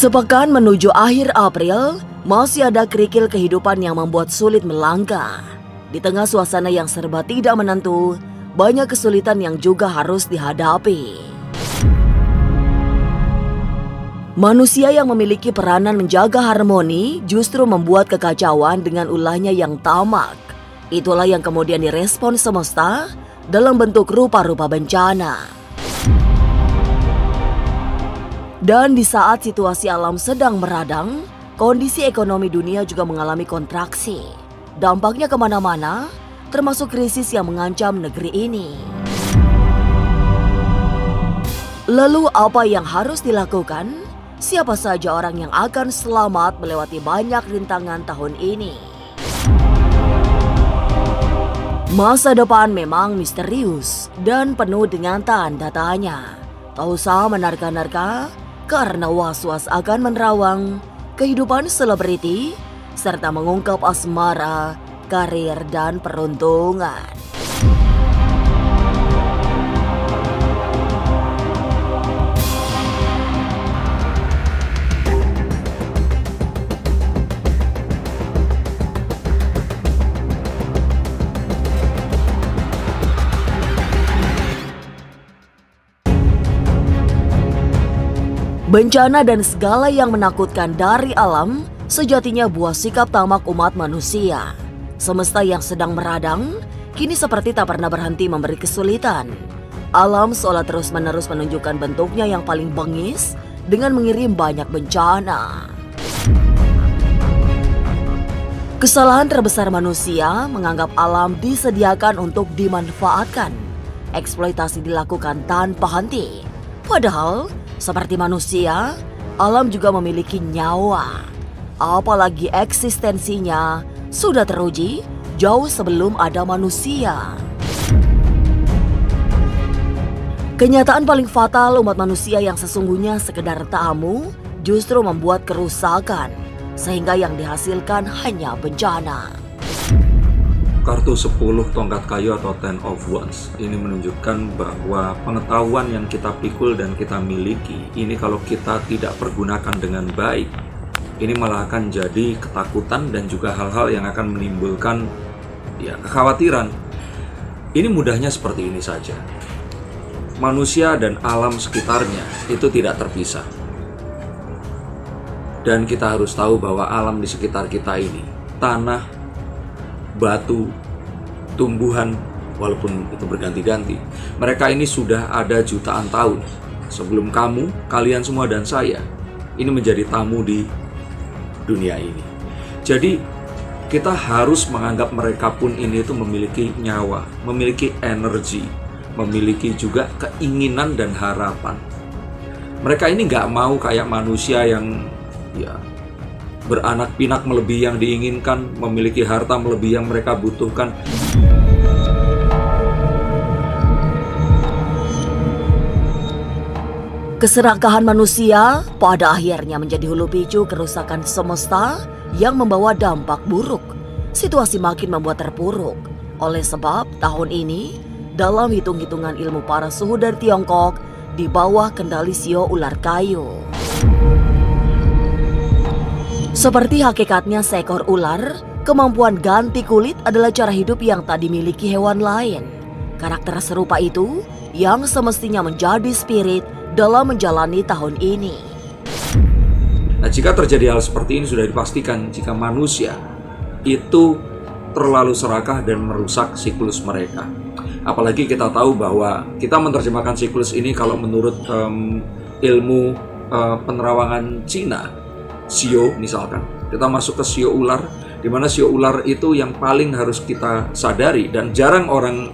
Sepekan menuju akhir April, masih ada kerikil kehidupan yang membuat sulit melangkah. Di tengah suasana yang serba tidak menentu, banyak kesulitan yang juga harus dihadapi. Manusia yang memiliki peranan menjaga harmoni justru membuat kekacauan dengan ulahnya yang tamak. Itulah yang kemudian direspon semesta dalam bentuk rupa-rupa bencana. Dan di saat situasi alam sedang meradang, kondisi ekonomi dunia juga mengalami kontraksi. Dampaknya kemana-mana, termasuk krisis yang mengancam negeri ini. Lalu apa yang harus dilakukan? Siapa saja orang yang akan selamat melewati banyak rintangan tahun ini? Masa depan memang misterius dan penuh dengan tanda tanya. Tak usah menerka-nerka, karena was-was akan menerawang kehidupan selebriti serta mengungkap asmara, karir, dan peruntungan. Bencana dan segala yang menakutkan dari alam sejatinya buah sikap tamak umat manusia. Semesta yang sedang meradang kini seperti tak pernah berhenti memberi kesulitan. Alam seolah terus-menerus menunjukkan bentuknya yang paling bengis dengan mengirim banyak bencana. Kesalahan terbesar manusia menganggap alam disediakan untuk dimanfaatkan. Eksploitasi dilakukan tanpa henti. Padahal seperti manusia, alam juga memiliki nyawa. Apalagi eksistensinya sudah teruji jauh sebelum ada manusia. Kenyataan paling fatal umat manusia yang sesungguhnya sekedar tamu justru membuat kerusakan, sehingga yang dihasilkan hanya bencana. Kartu 10 tongkat kayu atau 10 of Wands ini menunjukkan bahwa pengetahuan yang kita pikul dan kita miliki ini kalau kita tidak pergunakan dengan baik, ini malah akan jadi ketakutan dan juga hal-hal yang akan menimbulkan kekhawatiran. Ini mudahnya seperti ini saja. Manusia dan alam sekitarnya itu tidak terpisah. Dan kita harus tahu bahwa alam di sekitar kita ini, tanah, batu, tumbuhan, walaupun itu berganti-ganti, mereka ini sudah ada jutaan tahun sebelum kalian semua dan saya ini menjadi tamu di dunia ini. Jadi kita harus menganggap mereka pun ini itu memiliki nyawa, memiliki energi, memiliki juga keinginan dan harapan. Mereka ini gak mau kayak manusia yang beranak pinak melebihi yang diinginkan, memiliki harta melebihi yang mereka butuhkan. Keserakahan manusia pada akhirnya menjadi hulu picu kerusakan semesta yang membawa dampak buruk. Situasi makin membuat terpuruk. Oleh sebab tahun ini, dalam hitung-hitungan ilmu para suhu dari Tiongkok, di bawah kendali sio ular kayu. Seperti hakikatnya seekor ular, kemampuan ganti kulit adalah cara hidup yang tak dimiliki hewan lain. Karakter serupa itu yang semestinya menjadi spirit dalam menjalani tahun ini. Nah, jika terjadi hal seperti ini sudah dipastikan jika manusia itu terlalu serakah dan merusak siklus mereka. Apalagi kita tahu bahwa kita menerjemahkan siklus ini kalau menurut ilmu penerawangan Cina, sio misalkan, kita masuk ke sio ular, di mana sio ular itu yang paling harus kita sadari dan jarang orang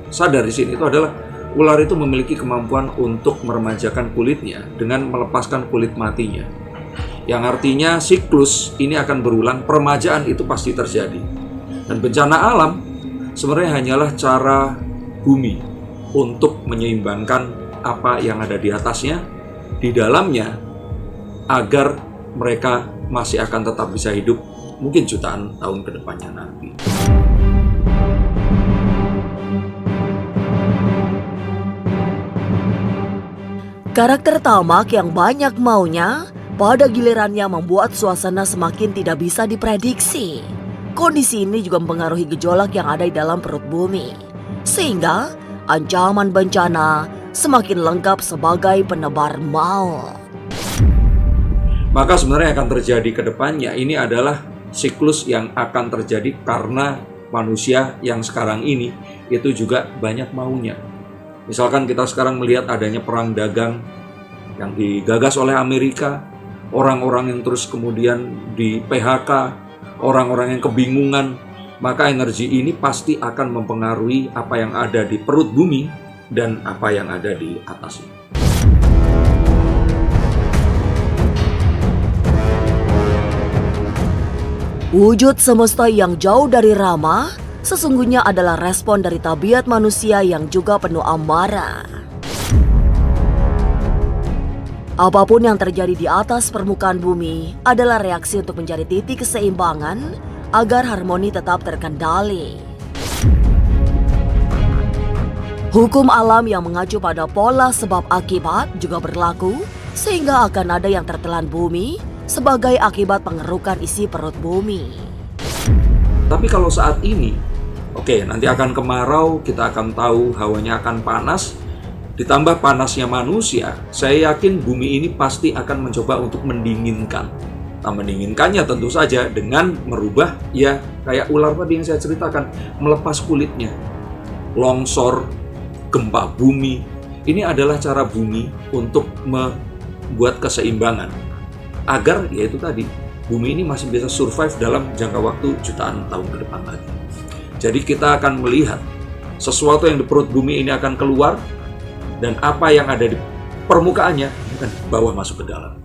sadar di sini itu adalah ular itu memiliki kemampuan untuk meremajakan kulitnya dengan melepaskan kulit matinya. Yang artinya siklus ini akan berulang, peremajaan itu pasti terjadi. Dan bencana alam sebenarnya hanyalah cara bumi untuk menyeimbangkan apa yang ada di atasnya, di dalamnya, agar mereka masih akan tetap bisa hidup mungkin jutaan tahun ke depannya nanti. Karakter tamak yang banyak maunya pada gilirannya membuat suasana semakin tidak bisa diprediksi. Kondisi ini juga mempengaruhi gejolak yang ada di dalam perut bumi, sehingga ancaman bencana semakin lengkap sebagai penebar maut. Maka sebenarnya akan terjadi ke depannya ini adalah siklus yang akan terjadi karena manusia yang sekarang ini itu juga banyak maunya. Misalkan kita sekarang melihat adanya perang dagang yang digagas oleh Amerika, orang-orang yang terus kemudian di PHK, orang-orang yang kebingungan, maka energi ini pasti akan mempengaruhi apa yang ada di perut bumi dan apa yang ada di atasnya. Wujud semesta yang jauh dari ramah sesungguhnya adalah respon dari tabiat manusia yang juga penuh amarah. Apapun yang terjadi di atas permukaan bumi adalah reaksi untuk mencari titik keseimbangan agar harmoni tetap terkendali. Hukum alam yang mengacu pada pola sebab akibat juga berlaku, sehingga akan ada yang tertelan bumi sebagai akibat pengerukan isi perut bumi. Tapi kalau saat ini, nanti akan kemarau, kita akan tahu hawanya akan panas, ditambah panasnya manusia, saya yakin bumi ini pasti akan mencoba untuk mendinginkan. Nah, mendinginkannya tentu saja dengan merubah, ya kayak ular tadi yang saya ceritakan, melepas kulitnya. Longsor, gempa bumi, ini adalah cara bumi untuk membuat keseimbangan. Agar, yaitu tadi, bumi ini masih bisa survive dalam jangka waktu jutaan tahun ke depan lagi. Jadi kita akan melihat sesuatu yang di perut bumi ini akan keluar, dan apa yang ada di permukaannya akan bawah masuk ke dalam.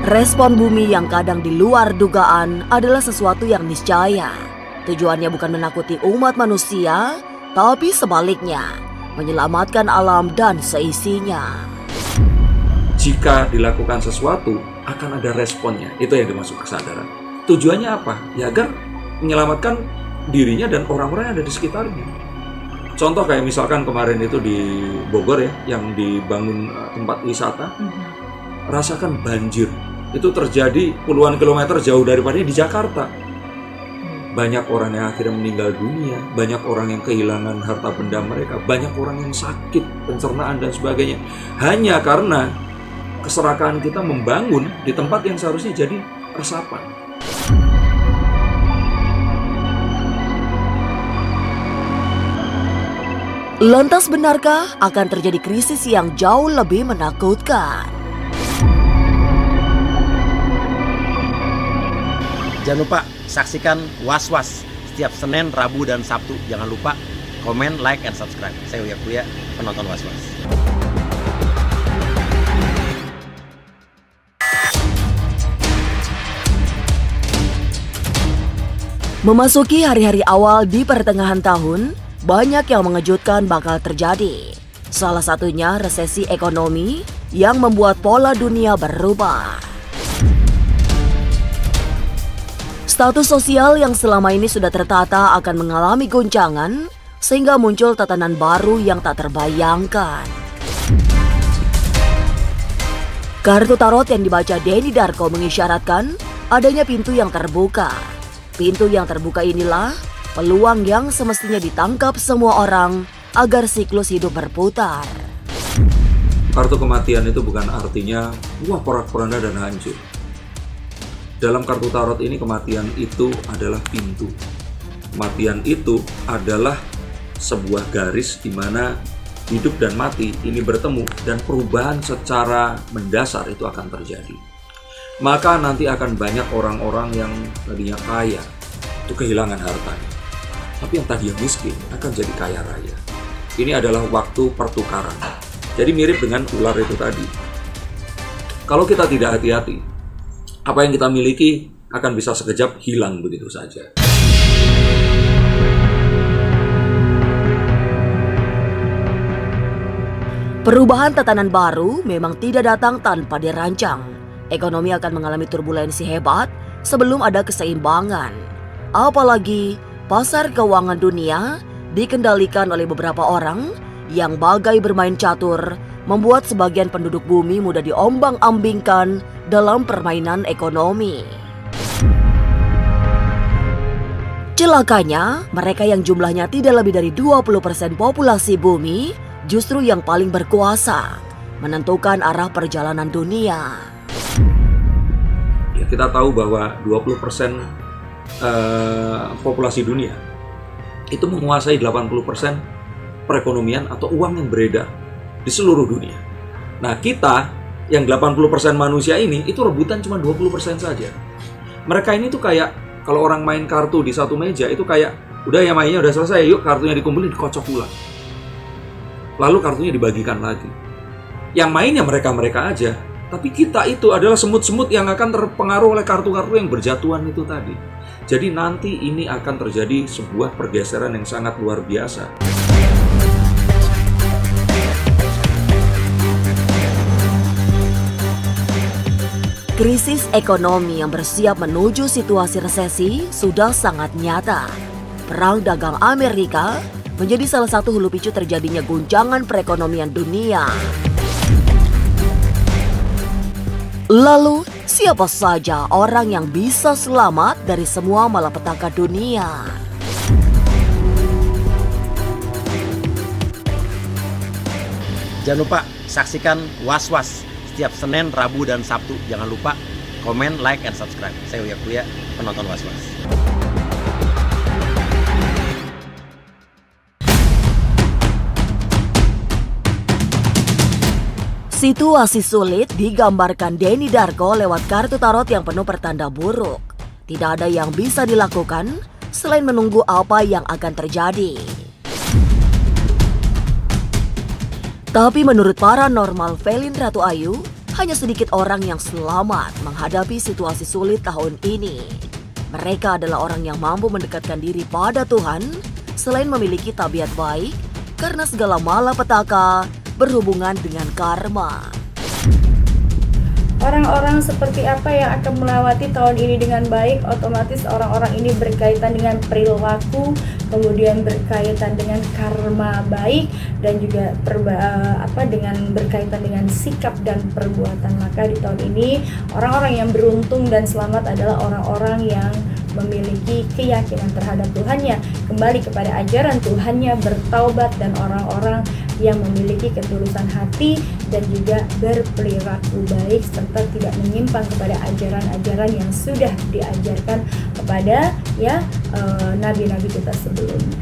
Respon bumi yang kadang di luar dugaan adalah sesuatu yang niscaya. Tujuannya bukan menakuti umat manusia, tapi sebaliknya, menyelamatkan alam dan seisinya. Jika dilakukan sesuatu, akan ada responnya. Itu yang dimaksud kesadaran. Tujuannya apa? Ya agar menyelamatkan dirinya dan orang-orang yang ada di sekitarnya. Contoh kayak misalkan kemarin itu di Bogor ya, yang dibangun tempat wisata, rasakan banjir. Itu terjadi puluhan kilometer jauh daripada di Jakarta. Banyak orang yang akhirnya meninggal dunia, banyak orang yang kehilangan harta benda mereka, banyak orang yang sakit, pencernaan dan sebagainya. Hanya karena keserakahan kita membangun di tempat yang seharusnya jadi resapan. Lantas benarkah akan terjadi krisis yang jauh lebih menakutkan? Jangan lupa saksikan Was-Was setiap Senin, Rabu, dan Sabtu. Jangan lupa komen, like, and subscribe. Saya Uya Kuya, penonton Was-Was. Memasuki hari-hari awal di pertengahan tahun, banyak yang mengejutkan bakal terjadi. Salah satunya resesi ekonomi yang membuat pola dunia berubah. Status sosial yang selama ini sudah tertata akan mengalami goncangan, sehingga muncul tatanan baru yang tak terbayangkan. Kartu tarot yang dibaca Denny Darko mengisyaratkan adanya pintu yang terbuka. Pintu yang terbuka inilah peluang yang semestinya ditangkap semua orang agar siklus hidup berputar. Kartu kematian itu bukan artinya wah porak-poranda dan hancur. Dalam kartu tarot ini kematian itu adalah pintu. Kematian itu adalah sebuah garis di mana hidup dan mati ini bertemu dan perubahan secara mendasar itu akan terjadi. Maka nanti akan banyak orang-orang yang tadinya kaya itu kehilangan hartanya. Tapi yang tadinya miskin akan jadi kaya raya. Ini adalah waktu pertukaran. Jadi mirip dengan ular itu tadi. Kalau kita tidak hati-hati, apa yang kita miliki akan bisa sekejap hilang begitu saja. Perubahan tatanan baru memang tidak datang tanpa dirancang. Ekonomi akan mengalami turbulensi hebat sebelum ada keseimbangan. Apalagi pasar keuangan dunia dikendalikan oleh beberapa orang yang bagai bermain catur membuat sebagian penduduk bumi mudah diombang-ambingkan dalam permainan ekonomi. Celakanya, mereka yang jumlahnya tidak lebih dari 20% populasi bumi justru yang paling berkuasa menentukan arah perjalanan dunia. Ya, kita tahu bahwa 20% populasi dunia itu menguasai 80% perekonomian atau uang yang beredar di seluruh dunia. Nah, kita yang 80% manusia ini itu rebutan cuma 20% saja. Mereka ini tuh kayak kalau orang main kartu di satu meja itu kayak udah ya mainnya udah selesai, yuk kartunya dikumpulin dikocok ulang. Lalu kartunya dibagikan lagi. Yang mainnya mereka-mereka aja. Tapi kita itu adalah semut-semut yang akan terpengaruh oleh kartu-kartu yang berjatuhan itu tadi. Jadi nanti ini akan terjadi sebuah pergeseran yang sangat luar biasa. Krisis ekonomi yang bersiap menuju situasi resesi sudah sangat nyata. Perang dagang Amerika menjadi salah satu hulu picu terjadinya guncangan perekonomian dunia. Lalu, siapa saja orang yang bisa selamat dari semua malapetaka dunia? Jangan lupa saksikan Was-Was setiap Senin, Rabu, dan Sabtu. Jangan lupa komen, like, and subscribe. Saya Uya Kuliah, penonton Was-Was. Situasi sulit digambarkan Denny Darko lewat kartu tarot yang penuh pertanda buruk. Tidak ada yang bisa dilakukan selain menunggu apa yang akan terjadi. Tapi menurut paranormal Velin Ratu Ayu, hanya sedikit orang yang selamat menghadapi situasi sulit tahun ini. Mereka adalah orang yang mampu mendekatkan diri pada Tuhan selain memiliki tabiat baik karena segala malapetaka berhubungan dengan karma. Orang-orang seperti apa yang akan melewati tahun ini dengan baik? Otomatis orang-orang ini berkaitan dengan perilaku, kemudian berkaitan dengan karma baik, dan juga dengan berkaitan dengan sikap dan perbuatan. Maka di tahun ini orang-orang yang beruntung dan selamat adalah orang-orang yang memiliki keyakinan terhadap Tuhannya, kembali kepada ajaran Tuhannya, bertaubat, dan orang-orang yang memiliki ketulusan hati dan juga berperilaku baik serta tidak menyimpang kepada ajaran-ajaran yang sudah diajarkan kepada nabi-nabi kita sebelumnya.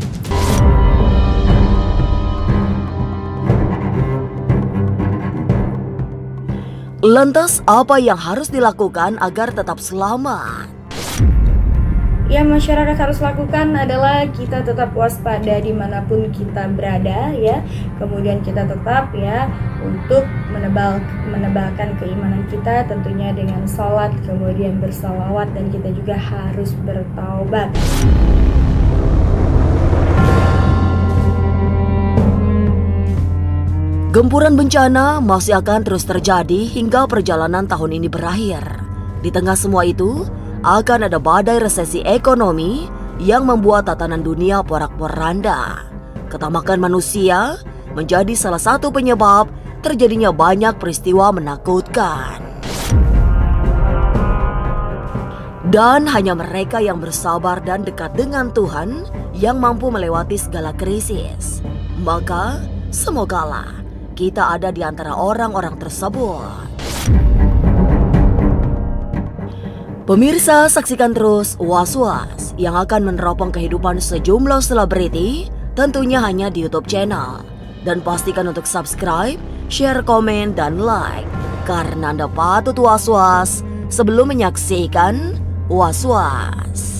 Lantas apa yang harus dilakukan agar tetap selamat? Yang masyarakat harus lakukan adalah kita tetap waspada dimanapun kita berada ya. Kemudian kita tetap untuk menebalkan keimanan kita tentunya dengan sholat, kemudian bersalawat, dan kita juga harus bertaubat. Gempuran bencana masih akan terus terjadi hingga perjalanan tahun ini berakhir. Di tengah semua itu, akan ada badai resesi ekonomi yang membuat tatanan dunia porak-poranda. Ketamakan manusia menjadi salah satu penyebab terjadinya banyak peristiwa menakutkan. Dan hanya mereka yang bersabar dan dekat dengan Tuhan yang mampu melewati segala krisis. Maka, semogalah kita ada di antara orang-orang tersebut. Pemirsa, saksikan terus Was-Was yang akan meneropong kehidupan sejumlah selebriti, tentunya hanya di YouTube channel. Dan pastikan untuk subscribe, share, komen, dan like, karena Anda patut was-was sebelum menyaksikan Was-Was.